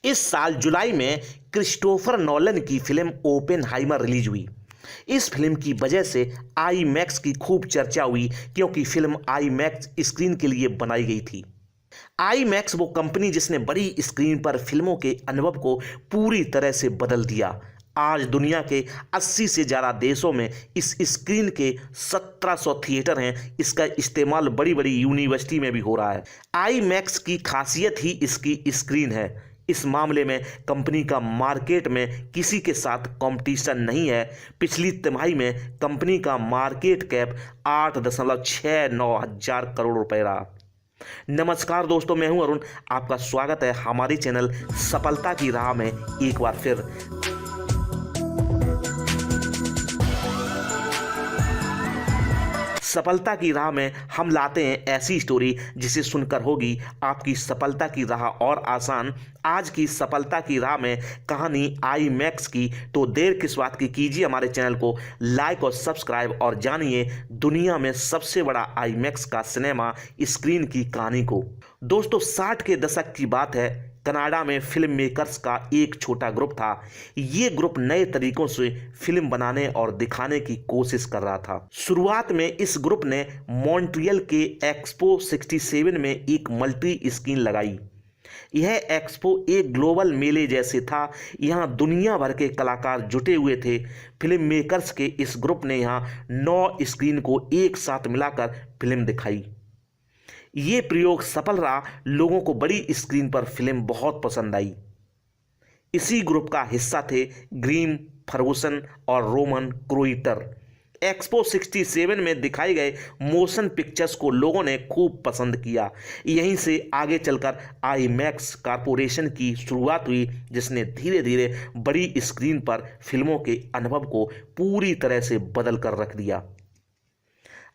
इस साल जुलाई में क्रिस्टोफर नॉलन की फिल्म ओपेनहाइमर रिलीज हुई। इस फिल्म की वजह से आई मैक्स की खूब चर्चा हुई क्योंकि फिल्म आई मैक्स स्क्रीन के लिए बनाई गई थी। आई मैक्स वो कंपनी जिसने बड़ी स्क्रीन पर फिल्मों के अनुभव को पूरी तरह से बदल दिया। आज दुनिया के 80 से ज़्यादा देशों में इस स्क्रीन के 1700 थिएटर हैं। इसका इस्तेमाल बड़ी बड़ी यूनिवर्सिटी में भी हो रहा है। आई मैक्स की खासियत ही इसकी स्क्रीन है। इस मामले में कंपनी का मार्केट में किसी के साथ कंपटीशन नहीं है। पिछली तिमाही में कंपनी का मार्केट कैप 8.69 हजार करोड़ रुपए रहा। नमस्कार दोस्तों, मैं हूं अरुण। आपका स्वागत है हमारे चैनल सफलता की राह में एक बार फिर। सफलता की राह में हम लाते हैं ऐसी स्टोरी जिसे सुनकर होगी आपकी सफलता की राह और आसान। आज की सफलता की राह में कहानी आई मैक्स की, तो देर किस बात की, कीजिए हमारे चैनल को लाइक और सब्सक्राइब और जानिए दुनिया में सबसे बड़ा आई मैक्स का सिनेमा स्क्रीन की कहानी को। दोस्तों, 60 के दशक की बात है। कनाडा में फिल्म मेकर्स का एक छोटा ग्रुप था। ये ग्रुप नए तरीकों से फिल्म बनाने और दिखाने की कोशिश कर रहा था। शुरुआत में इस ग्रुप ने मॉन्ट्रियल के एक्सपो 67 में एक मल्टी स्क्रीन लगाई। यह एक्सपो एक ग्लोबल मेले जैसे था। यहाँ दुनिया भर के कलाकार जुटे हुए थे। फिल्म मेकर्स के इस ग्रुप ने यहाँ 9 स्क्रीन को एक साथ मिलाकर फिल्म दिखाई। ये प्रयोग सफल रहा। लोगों को बड़ी स्क्रीन पर फिल्म बहुत पसंद आई। इसी ग्रुप का हिस्सा थे ग्रीम, फर्गुसन और रोमन क्रोइटर। एक्सपो 67 में दिखाए गए मोशन पिक्चर्स को लोगों ने खूब पसंद किया। यहीं से आगे चलकर आई मैक्स कॉरपोरेशन की शुरुआत हुई, जिसने धीरे धीरे बड़ी स्क्रीन पर फिल्मों के अनुभव को पूरी तरह से बदल कर रख दिया।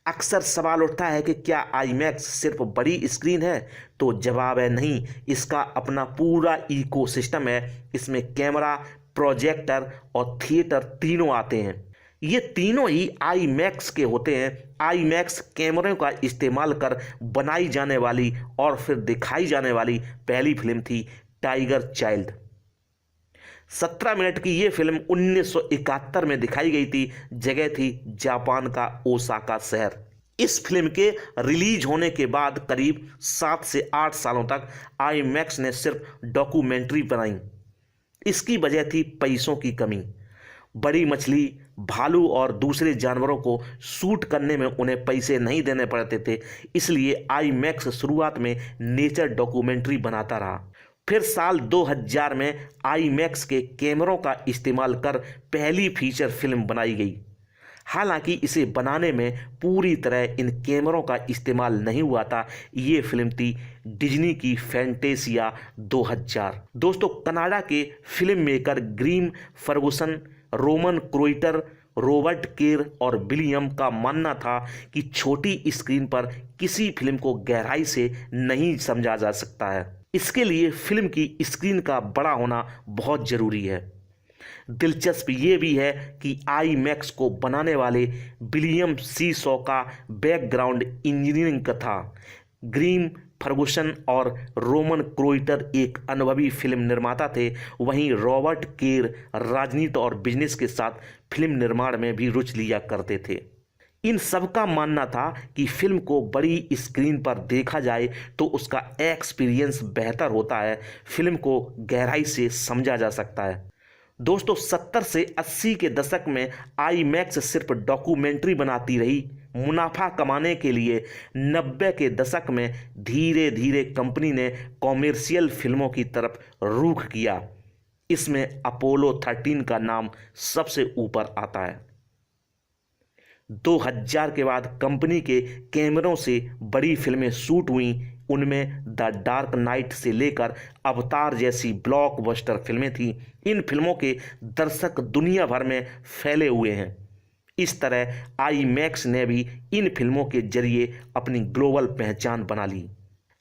अक्सर सवाल उठता है कि क्या आई मैक्स सिर्फ बड़ी स्क्रीन है? तो जवाब है नहीं। इसका अपना पूरा इकोसिस्टम है। इसमें कैमरा, प्रोजेक्टर और थिएटर तीनों आते हैं। ये तीनों ही आई मैक्स के होते हैं। आई मैक्स कैमरों का इस्तेमाल कर बनाई जाने वाली और फिर दिखाई जाने वाली पहली फिल्म थी टाइगर चाइल्ड। 17 मिनट की ये फिल्म 1971 में दिखाई गई थी। जगह थी जापान का ओसाका शहर। इस फिल्म के रिलीज होने के बाद करीब 7 से 8 सालों तक आई मैक्स ने सिर्फ डॉक्यूमेंट्री बनाई। इसकी वजह थी पैसों की कमी। बड़ी मछली, भालू और दूसरे जानवरों को शूट करने में उन्हें पैसे नहीं देने पड़ते थे। इसलिए आई मैक्स शुरुआत में नेचर डॉक्यूमेंट्री बनाता रहा। फिर साल 2000 में आई मैक्स के कैमरों का इस्तेमाल कर पहली फीचर फिल्म बनाई गई। हालांकि इसे बनाने में पूरी तरह इन कैमरों का इस्तेमाल नहीं हुआ था। ये फिल्म थी डिज्नी की फैंटेसिया 2000। दोस्तों, कनाडा के film maker Graeme, Ferguson, Roman Kroitor, Robert Kerr और विलियम का मानना था कि छोटी स्क्रीन पर किसी फिल्म को गहराई से नहीं समझा जा सकता है। इसके लिए फिल्म की स्क्रीन का बड़ा होना बहुत ज़रूरी है। दिलचस्प ये भी है कि आई मैक्स को बनाने वाले विलियम सी शॉ का बैकग्राउंड इंजीनियरिंग का था। ग्रीम, फर्गुसन और रोमन क्रोइटर एक अनुभवी फिल्म निर्माता थे। वहीं रॉबर्ट केर राजनीति और बिजनेस के साथ फिल्म निर्माण में भी रुचि लिया करते थे। इन सबका मानना था कि फिल्म को बड़ी स्क्रीन पर देखा जाए तो उसका एक्सपीरियंस बेहतर होता है। फिल्म को गहराई से समझा जा सकता है। दोस्तों, 70 से 80 के दशक में आई मैक्स सिर्फ डॉक्यूमेंट्री बनाती रही। मुनाफा कमाने के लिए 90 के दशक में धीरे धीरे कंपनी ने कॉमर्शियल फिल्मों की तरफ रुख किया। इसमें अपोलो 13 का नाम सबसे ऊपर आता है। 2000 के बाद कंपनी के कैमरों से बड़ी फिल्में शूट हुई। उनमें द डार्क नाइट से लेकर अवतार जैसी ब्लॉकबस्टर फिल्में थीं। इन फिल्मों के दर्शक दुनिया भर में फैले हुए हैं। इस तरह आई मैक्स ने भी इन फिल्मों के जरिए अपनी ग्लोबल पहचान बना ली।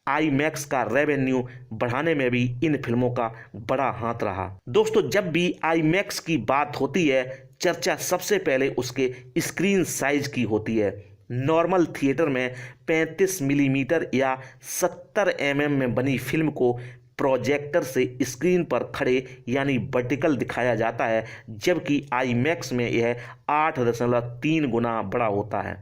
आई मैक्स का रेवेन्यू बढ़ाने में भी इन फिल्मों का बड़ा हाथ रहा। दोस्तों, जब भी आई मैक्स की बात होती है, चर्चा सबसे पहले उसके स्क्रीन साइज की होती है। नॉर्मल थिएटर में 35 मिलीमीटर या 70 mm में बनी फिल्म को प्रोजेक्टर से स्क्रीन पर खड़े यानी वर्टिकल दिखाया जाता है, जबकि आईमैक्स में यह 8.3 गुना बड़ा होता है।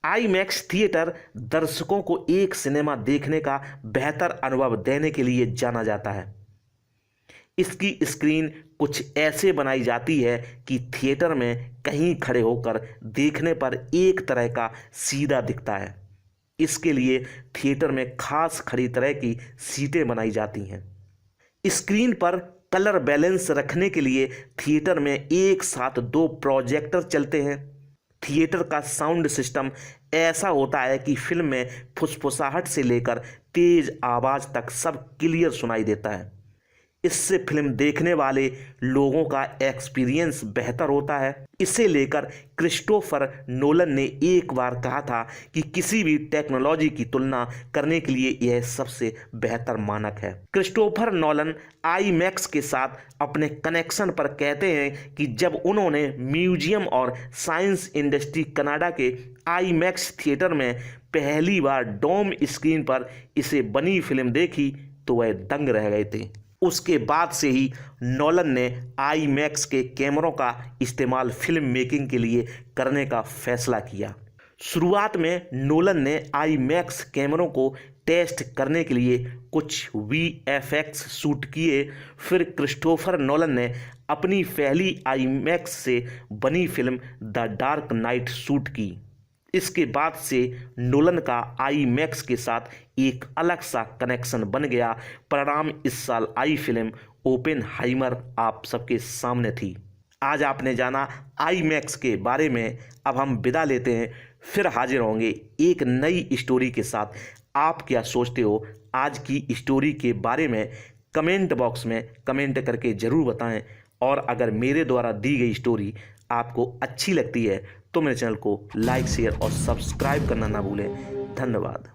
आईमैक्स थिएटर दर्शकों को एक सिनेमा देखने का बेहतर अनुभव देने के लिए जाना जाता है। इसकी स्क्रीन कुछ ऐसे बनाई जाती है कि थिएटर में कहीं खड़े होकर देखने पर एक तरह का सीधा दिखता है। इसके लिए थिएटर में खास खड़ी तरह की सीटें बनाई जाती हैं। स्क्रीन पर कलर बैलेंस रखने के लिए थिएटर में एक साथ 2 प्रोजेक्टर चलते हैं। थिएटर का साउंड सिस्टम ऐसा होता है कि फिल्म में फुसफुसाहट से लेकर तेज आवाज़ तक सब क्लियर सुनाई देता है। इससे फिल्म देखने वाले लोगों का एक्सपीरियंस बेहतर होता है। इसे लेकर क्रिस्टोफर नोलन ने एक बार कहा था कि किसी भी टेक्नोलॉजी की तुलना करने के लिए यह सबसे बेहतर मानक है। क्रिस्टोफर नोलन आईमैक्स के साथ अपने कनेक्शन पर कहते हैं कि जब उन्होंने म्यूजियम और साइंस इंडस्ट्री कनाडा के आईमैक्स थिएटर में पहली बार डोम स्क्रीन पर इसे बनी फिल्म देखी तो वह दंग रह गए थे। उसके बाद से ही नोलन ने आईमैक्स के कैमरों का इस्तेमाल फिल्म मेकिंग के लिए करने का फैसला किया। शुरुआत में नोलन ने आईमैक्स कैमरों को टेस्ट करने के लिए कुछ वीएफएक्स शूट किए। फिर क्रिस्टोफर नोलन ने अपनी पहली आईमैक्स से बनी film the dark night shoot की। इसके बाद से नोलन का आईमैक्स के साथ एक अलग सा कनेक्शन बन गया। परिणाम इस साल आई फिल्म ओपेनहाइमर आप सबके सामने थी। आज आपने जाना आईमैक्स के बारे में। अब हम विदा लेते हैं, फिर हाजिर होंगे एक नई स्टोरी के साथ। आप क्या सोचते हो आज की स्टोरी के बारे में? कमेंट बॉक्स में कमेंट करके ज़रूर बताएं। और अगर मेरे द्वारा दी गई स्टोरी आपको अच्छी लगती है तो मेरे चैनल को लाइक, शेयर और सब्सक्राइब करना ना भूलें। धन्यवाद।